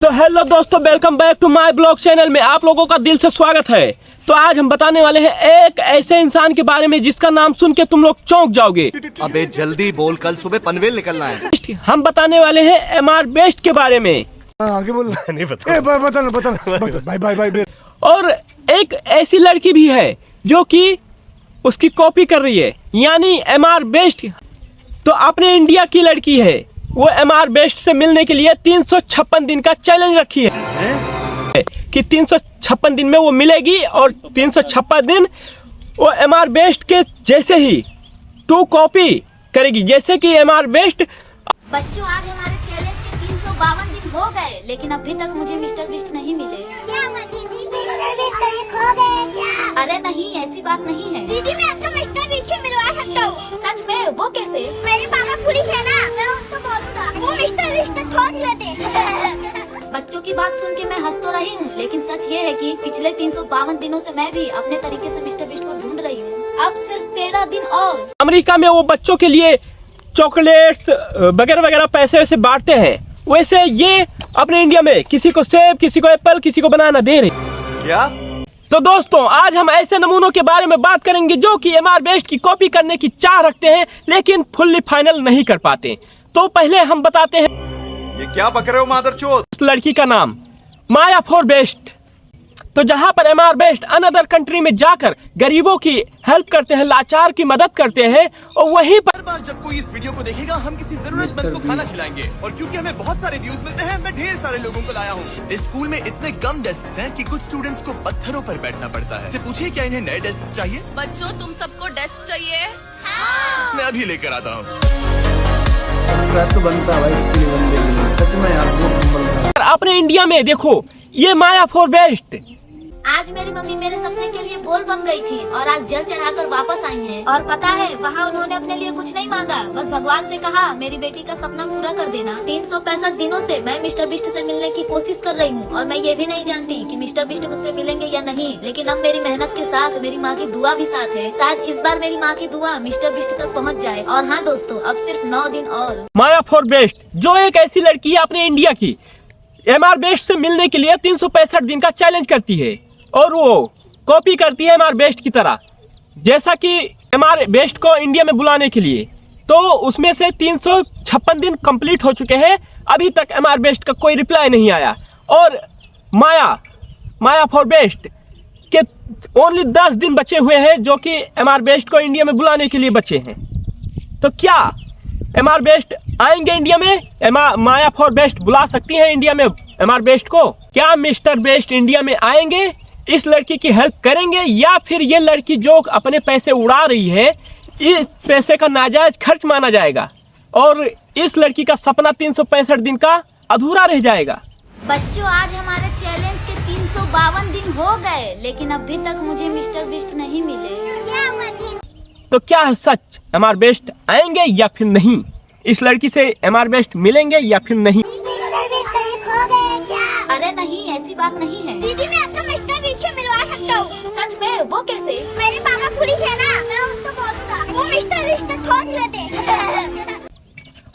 तो हेलो दोस्तों, welcome back to my blog channel में आप लोगों का दिल से स्वागत है। तो आज हम बताने वाले हैं एक ऐसे इंसान के बारे में जिसका नाम सुन के तुम लोग चौंक जाओगे। अबे जल्दी बोल, कल सुबह पनवेल निकलना है। हम बताने वाले हैं एमआर बेस्ट के बारे में। आगे बोल। नहीं बता। Bye bye bye. और एक ऐसी लड़की भी है जो कि उसकी कॉपी कर रही है, यानी एमआर बेस्ट तो अपने इंडिया की लड़की है। वो एमआर बेस्ट से मिलने के लिए 356 दिन का चैलेंज रखी है कि 356 दिन में वो मिलेगी और 356 दिन वो एमआर बेस्ट के जैसे ही टू कॉपी करेगी, जैसे कि एमआर बेस्ट। बच्चों, आज हमारे चैलेंज के 352 दिन हो गए, लेकिन अभी तक मुझे मिस्टर बिस्ट नहीं मिले। क्या मिस्टर बिस्ट कहीं खो गए क्या? अरे नहीं, ऐसी बात नहीं है दीदी, मैं आपको मिस्टर बिस्ट से मिलवा सकता हूँ। सच में? वो कैसे? मेरे पापा पुलिस है ना, मैं उनको बोलूंगा, वो मिस्टर बिस्ट खोज लेते। बच्चों की बात सुन के मैं हंस तो रही हूँ, लेकिन सच ये है कि पिछले 352 दिनों से मैं भी अपने तरीके से मिस्टर बिस्ट को ढूंढ रही हूँ। अब सिर्फ 13 दिन और। अमेरिका में वो बच्चों के लिए चॉकलेट्स वगैरह वगैरह पैसे वैसे बांटते हैं, वैसे ये अपने इंडिया में किसी को सेब, किसी को एप्पल, किसी को बनाना दे रहे। क्या? तो दोस्तों, आज हम ऐसे नमूनों के बारे में बात करेंगे जो कि एमआर बेस्ट की कॉपी करने की चाह रखते हैं, लेकिन फुल्ली फाइनल नहीं कर पाते। तो पहले हम बताते हैं ये क्या बक रहे हो मादरचोद? उस लड़की का नाम माया फॉर बेस्ट। तो जहां पर एमआर बेस्ट अनदर कंट्री में जाकर गरीबों की हेल्प करते हैं, लाचार की मदद करते हैं, और वहीं पर हर बार जब कोई इस वीडियो को देखेगा हम किसी जरूरतमंद को खाना खिलाएंगे, और क्योंकि हमें बहुत सारे व्यूज मिलते हैं मैं ढेर सारे लोगों को लाया हूँ। इस स्कूल में इतने कम डेस्क हैं कि कुछ स्टूडेंट्स को पत्थरों पर बैठना पड़ता है। पूछिए क्या इन्हें नए डेस्क चाहिए? बच्चों, तुम सबको डेस्क चाहिए? मैं अभी लेकर आता हूँ। सब्सक्राइब तो बनता है भाई इसके लिए, बंदे सच में यार बहुत नंबर है। अपने इंडिया में देखो, ये माया फॉर बेस्ट। आज मेरी मम्मी मेरे सपने के लिए बोल बन गई थी और आज जल चढ़ाकर वापस आई हैं। और पता है, वहाँ उन्होंने अपने लिए कुछ नहीं मांगा, बस भगवान से कहा मेरी बेटी का सपना पूरा कर देना। 365 दिनों से मैं मिस्टर बिस्ट से मिलने की कोशिश कर रही हूँ, और मैं ये भी नहीं जानती कि मिस्टर बिस्ट मुझसे मिलेंगे या नहीं, लेकिन अब मेरी मेहनत के साथ मेरी माँ की दुआ भी साथ है। शायद इस बार मेरी माँ की दुआ मिस्टर बिस्ट तक पहुँच जाए। और हाँ दोस्तों, अब सिर्फ 9 दिन और। माया फॉर बेस्ट जो एक ऐसी लड़की है अपने इंडिया की, एमआर बेस्ट से मिलने के लिए 365 दिन का चैलेंज करती है, और वो कॉपी करती है एमआर बेस्ट की तरह। जैसा कि एमआर बेस्ट को इंडिया में बुलाने के लिए, तो उसमें से 356 दिन कंप्लीट हो चुके हैं, अभी तक एमआर बेस्ट का कोई रिप्लाई नहीं आया। और माया फॉर बेस्ट के ओनली 10 दिन बचे हुए हैं जो कि एमआर बेस्ट को इंडिया में बुलाने के लिए बचे हैं। तो क्या एमआर बेस्ट आएंगे इंडिया में? माया फॉर बेस्ट बुला सकती है इंडिया में एमआर बेस्ट को? क्या मिस्टर बेस्ट इंडिया में आएंगे, इस लड़की की हेल्प करेंगे, या फिर ये लड़की जो अपने पैसे उड़ा रही है, इस पैसे का नाजायज खर्च माना जाएगा और इस लड़की का सपना 365 दिन का अधूरा रह जाएगा? बच्चों, आज हमारे चैलेंज के 352 दिन हो गए, लेकिन अभी तक मुझे मिस्टर बिस्ट नहीं मिले। तो क्या है सच, एमआर बेस्ट आएंगे या फिर नहीं? इस लड़की से एमआर बेस्ट मिलेंगे या फिर नहीं? अरे नहीं, ऐसी बात नहीं है दीदी, मैं आपको मिस्टर बिस्ट से मिलवा सकता हूँ। सच में? वो कैसे? मेरे पापा पुलिस है ना, मैं उनको बोलूंगा, वो मिस्टर बिस्ट खोज लेते।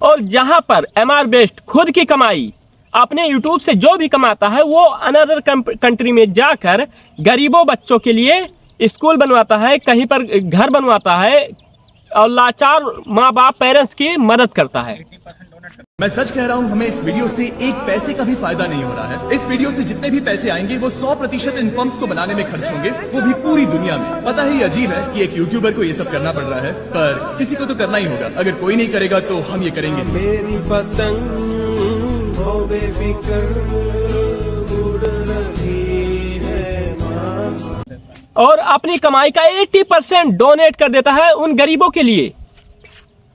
और जहां पर एमआर बेस्ट खुद की कमाई अपने यूट्यूब से जो भी कमाता है, वो अनदर कंट्री में जाकर गरीबों बच्चों के लिए स्कूल बनवाता है, कहीं पर घर बनवाता है, और लाचार माँ बाप पेरेंट्स की मदद करता है। मैं सच कह रहा हूँ, हमें इस वीडियो से एक पैसे का भी फायदा नहीं हो रहा है। इस वीडियो से जितने भी पैसे आएंगे वो 100% इन पम्प्स को बनाने में खर्च होंगे, वो भी पूरी दुनिया में। पता है ये अजीब है कि एक यूट्यूबर को ये सब करना पड़ रहा है, पर किसी को तो करना ही होगा। अगर कोई नहीं करेगा तो हम ये करेंगे। मेरी पतंग हो बेफिक्र उड़ रही है माँ। और अपनी कमाई का 80% डोनेट कर देता है उन गरीबों के लिए।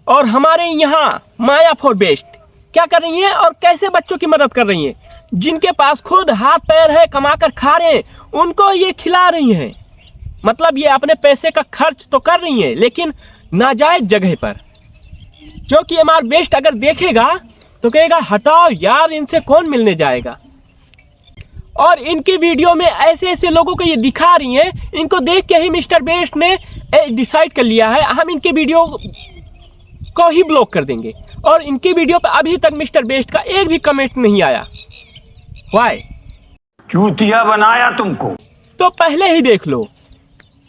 और हमारे यहाँ माया फॉर बेस्ट क्या कर रही हैं और कैसे बच्चों की मदद कर रही हैं? जिनके पास खुद हाथ पैर है, कमा कर खा रहे हैं, उनको ये खिला रही हैं। मतलब ये अपने पैसे का खर्च तो कर रही हैं, लेकिन नाजायज जगह पर, जो कि एमआर बेस्ट अगर देखेगा तो कहेगा हटाओ यार, इनसे कौन मिलने जाएगा। और इनकी वीडियो में ऐसे ऐसे लोगों को ये दिखा रही हैं, इनको देख के ही मिस्टर बेस्ट ने डिसाइड कर लिया है हम इनके वीडियो को ही ब्लॉक कर देंगे। और इनकी वीडियो पर अभी तक मिस्टर बेस्ट का एक भी कमेंट नहीं आया। व्हाई? चूतिया बनाया तुमको। तो पहले ही देख लो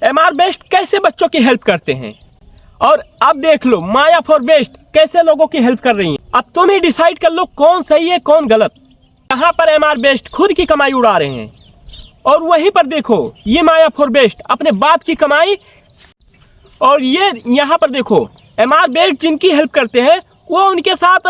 एमआर बेस्ट कैसे बच्चों की हेल्प करते हैं, और अब देख लो माया फॉर बेस्ट कैसे लोगों की हेल्प कर रही है। अब तुम ही डिसाइड कर लो कौन सही है कौन गलत। यहाँ पर एमआर बेस्ट खुद की कमाई उड़ा रहे हैं, और वहीं पर देखो ये माया फॉर बेस्ट अपने बाप की कमाई, और ये यहाँ पर देखो एमआर बेस्ट जिनकी हेल्प करते हैं वो उनके साथ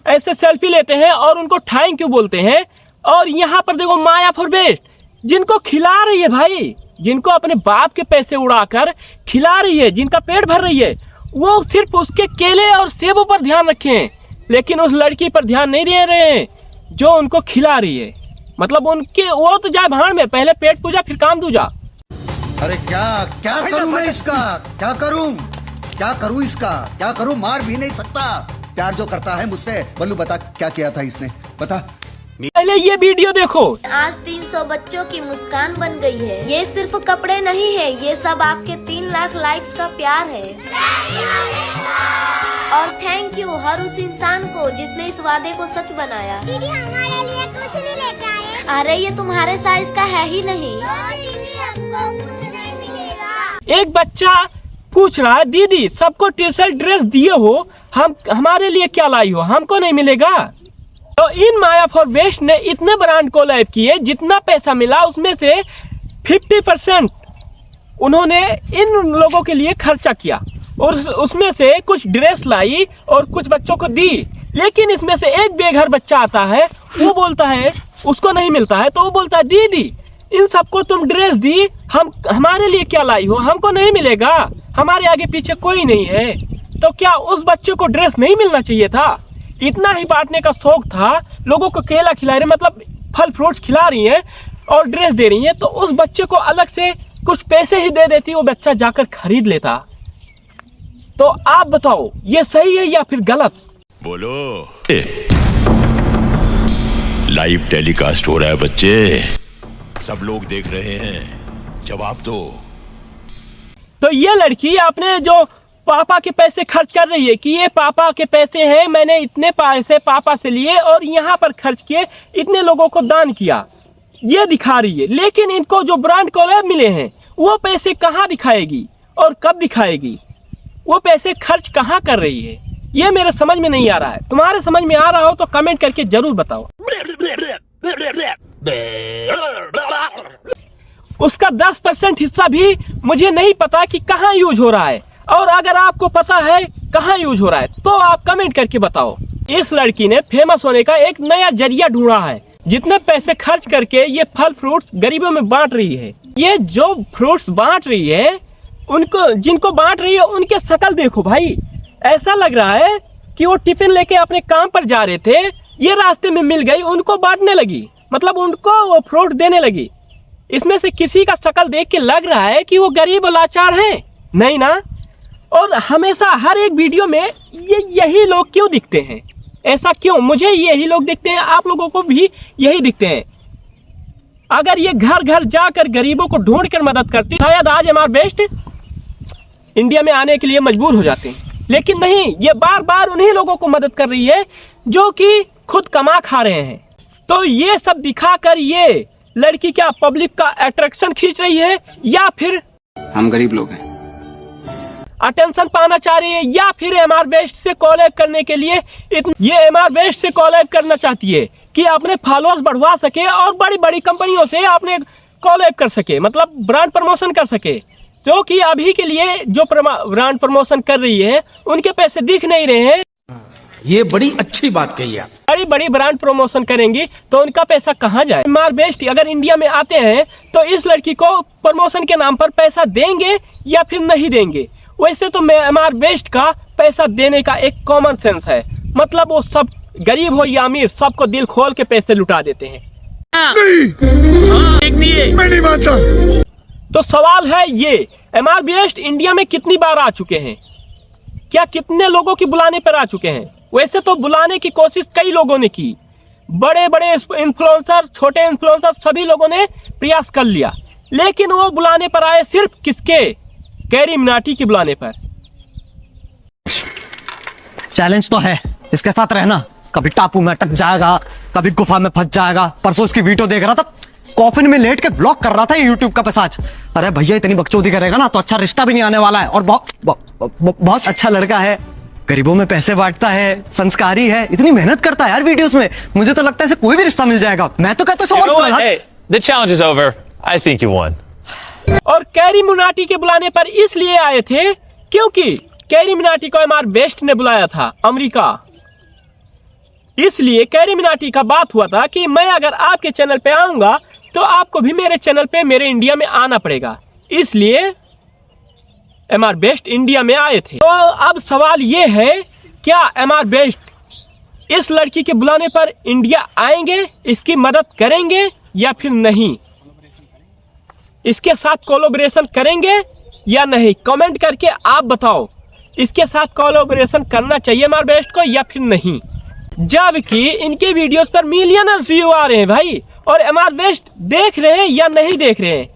ऐसे सेल्फी लेते हैं और उनको थैंक यू बोलते हैं। और यहाँ पर देखो माया फॉर बेस्ट जिनको खिला रही है भाई, जिनको अपने बाप के पैसे उड़ाकर खिला रही है, जिनका पेट भर रही है, वो सिर्फ उसके केले और सेबों पर ध्यान रखे हैं, लेकिन उस लड़की पर ध्यान नहीं दे रहे हैं जो उनको खिला रही है। मतलब उनके वो तो जाए भाड़ में, पहले पेट पूजा फिर काम दूजा। अरे क्या क्या करूं मैं इसका, क्या करूं इसका, क्या करूं? मार भी नहीं सकता। प्यार जो करता है मुझसे, बल्लू बता क्या किया था इसने, बता। पहले ये वीडियो देखो। आज 300 बच्चों की मुस्कान बन गई है। ये सिर्फ कपड़े नहीं है, ये सब आपके 3 लाख लाइक्स का प्यार है। और थैंक यू हर उस इंसान को जिसने इस वादे को सच बनाया। दीदी हमारे लिए कुछ नहीं लेकर आए। अरे ये तुम्हारे साइज का है ही नहीं। दीदी हमको कुछ नहीं मिलेगा। एक बच्चा पूछ रहा है दीदी सबको टी शर्ट ड्रेस दिए हो, हम हमारे लिए क्या लाई हो, हमको नहीं मिलेगा। तो इन माया फॉर वेस्ट ने इतने ब्रांड कोलैब किए, जितना पैसा मिला उसमें से 50% उन्होंने इन लोगों के लिए खर्चा किया, और उसमें से कुछ ड्रेस लाई और कुछ बच्चों को दी। लेकिन इसमें से एक बेघर बच्चा आता है, वो बोलता है उसको नहीं मिलता है, तो वो बोलता है दीदी इन सबको तुम ड्रेस दी, हम हमारे लिए क्या लाई हो, हमको नहीं मिलेगा, हमारे आगे पीछे कोई नहीं है। तो क्या उस बच्चे को ड्रेस नहीं मिलना चाहिए था? इतना ही बांटने का शौक था, लोगों को केला खिला रही, मतलब फल फ्रूट्स खिला रही हैं और ड्रेस दे रही हैं, तो उस बच्चे को अलग से कुछ पैसे ही दे देती, वो बच्चा जाकर खरीद लेता। तो आप बताओ ये सही है या फिर गलत? बोलो। लाइव टेलीकास्ट हो रहा है बच्चे, सब लोग देख रहे हैं, जवाब दो। तो ये लड़की अपने जो पापा के पैसे खर्च कर रही है कि ये पापा के पैसे हैं, मैंने इतने पैसे पापा से लिए और यहाँ पर खर्च किए, इतने लोगों को दान किया, ये दिखा रही है। लेकिन इनको जो ब्रांड कोलैब मिले हैं वो पैसे कहाँ दिखाएगी और कब दिखाएगी, वो पैसे खर्च कहाँ कर रही है, ये मेरे समझ में नहीं आ रहा है। तुम्हारे समझ में आ रहा हो तो कमेंट करके जरूर बताओ। उसका 10% हिस्सा भी मुझे नहीं पता कि कहाँ यूज हो रहा है, और अगर आपको पता है कहाँ यूज हो रहा है तो आप कमेंट करके बताओ। इस लड़की ने फेमस होने का एक नया जरिया ढूंढा है, जितने पैसे खर्च करके ये फल फ्रूट्स गरीबों में बांट रही है। ये जो फ्रूट्स बांट रही है, उनको जिनको बांट रही है उनके शक्ल देखो भाई, ऐसा लग रहा है कि वो टिफिन लेके अपने काम पर जा रहे थे, ये रास्ते में मिल गई, उनको बांटने लगी, मतलब उनको वो फ्रूट देने लगी। इसमें से किसी का शक्ल देख के लग रहा है कि वो गरीब और लाचार है? नहीं ना। और हमेशा हर एक वीडियो में यही लोग क्यों दिखते हैं? ऐसा क्यों? मुझे यही लोग दिखते हैं, आप लोगों को भी यही दिखते हैं। अगर ये घर घर जाकर गरीबों को ढूंढ कर मदद करती, शायद आज एमआर बेस्ट इंडिया में आने के लिए मजबूर हो जाते हैं। लेकिन नहीं, ये बार बार उन्हीं लोगों को मदद कर रही है जो कि खुद कमा खा रहे हैं। तो ये सब दिखाकर ये लड़की क्या पब्लिक का अट्रैक्शन खींच रही है, या फिर हम गरीब लोग हैं, अटेंशन पाना चाह रही है, या फिर एमआर बेस्ट से कोलैब करने के लिए ये एमआर बेस्ट से कोलैब करना चाहती है कि अपने फॉलोअर्स बढ़वा सके और बड़ी बड़ी कंपनियों से अपने कोलैब कर सके, मतलब ब्रांड प्रमोशन कर सके। जो कि अभी के लिए जो ब्रांड प्रमोशन कर रही है उनके पैसे दिख नहीं रहे हैं। ये बड़ी अच्छी बात कही आप। बड़ी बड़ी ब्रांड प्रमोशन करेंगी तो उनका पैसा कहाँ जाए? एमआर बेस्ट अगर इंडिया में आते हैं तो इस लड़की को प्रमोशन के नाम पर पैसा देंगे या फिर नहीं देंगे? वैसे तो एमआर बेस्ट का पैसा देने का एक कॉमन सेंस है, मतलब वो सब गरीब हो या अमीर सबको दिल खोल के पैसे लुटा देते हैं। मैं नहीं मानता। तो सवाल है ये, एमआर बेस्ट इंडिया में कितनी बार आ चुके हैं? क्या कितने लोगों की बुलाने पर आ चुके हैं? वैसे तो बुलाने की कोशिश कई लोगों ने की, बड़े बड़े इन्फ्लुएंसर, छोटे इन्फ्लुएंसर, सभी लोगों ने प्रयास कर लिया, लेकिन वो बुलाने पर आए सिर्फ किसके? कैरी मिनाटी की बुलाने पर। चैलेंज तो है, इसके साथ रहना, कभी टापू में अटक जाएगा कभी गुफा में फंस जाएगा। परसों इसकी वीडियो देख रहा था, कॉफिन में लेट के ब्लॉग कर रहा था ये यूट्यूब का पिशाच। अरे भैया इतनी बकचोदी करेगा ना तो अच्छा रिश्ता भी नहीं आने वाला है। और बहुत अच्छा लड़का है, गरीबों में पैसे बांटता है, संस्कारी है, इतनी मेहनत करता है यार वीडियोस में। मुझे तो लगता है इसे कोई भी रिश्ता मिल जाएगा। मैं तो कहता हूं Hey, the challenge is over. I think you won. और कैरी मिनाटी के बुलाने पर इसलिए आए थे क्योंकि कैरी मिनाटी को एमआर बेस्ट ने बुलाया था अमेरिका। इसलिए कैरी मिनाटी का बात हुआ था कि मैं अगर आपके चैनल पे आऊंगा तो आपको भी मेरे चैनल पे मेरे इंडिया में आना पड़ेगा। इसलिए एमआर बेस्ट इंडिया में आए थे। तो अब सवाल ये है, क्या एमआर बेस्ट इस लड़की के बुलाने पर इंडिया आएंगे, इसकी मदद करेंगे या फिर नहीं, इसके साथ कोलैबोरेशन करेंगे या नहीं? कमेंट करके आप बताओ, इसके साथ कोलैबोरेशन करना चाहिए एमआर बेस्ट को या फिर नहीं। जबकि इनके वीडियोस पर मिलियनर व्यू आ रहे हैं भाई, और एमआर बेस्ट देख रहे हैं या नहीं देख रहे हैं?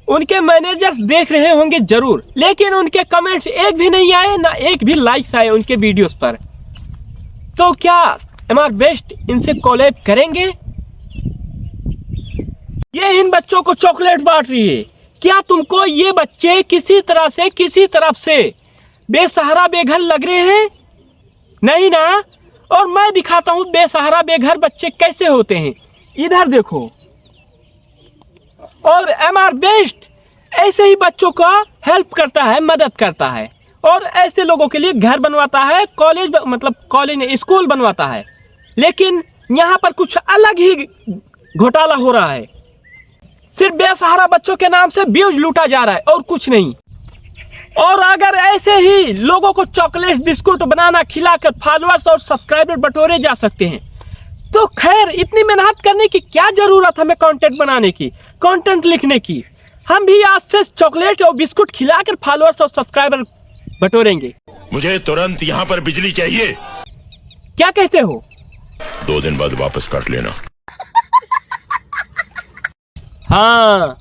उनके मैनेजर्स देख रहे होंगे जरूर, लेकिन उनके कमेंट्स एक भी नहीं आए, ना एक भी लाइक्स आए उनके वीडियोस पर। तो क्या एमआर बेस्ट इनसे कोलैब करेंगे? ये इन बच्चों को चॉकलेट बांट रही है। क्या तुमको ये बच्चे किसी तरह से, किसी तरफ से बेसहारा बेघर लग रहे हैं? नहीं ना। और मैं दिखाता हूं बेसहारा बेघर बच्चे कैसे होते हैं। इधर देखो। और एमआर बेस्ट ऐसे ही बच्चों का हेल्प करता है, मदद करता है, और ऐसे लोगों के लिए घर बनवाता है, कॉलेज स्कूल बनवाता है। लेकिन यहाँ पर कुछ अलग ही घोटाला हो रहा है। सिर्फ बेसहारा बच्चों के नाम से व्यूज लूटा जा रहा है और कुछ नहीं। और अगर ऐसे ही लोगों को चॉकलेट बिस्कुट बनाना खिलाकर फॉलोअर्स और सब्सक्राइबर बटोरे जा सकते हैं, तो खैर इतनी मेहनत करने की क्या जरूरत हमें कंटेंट बनाने की, कंटेंट लिखने की? हम भी आज से चॉकलेट और बिस्कुट खिलाकर फॉलोअर्स और सब्सक्राइबर बटोरेंगे। मुझे तुरंत यहाँ पर बिजली चाहिए। क्या कहते हो? 2 दिन बाद वापस काट लेना। हाँ,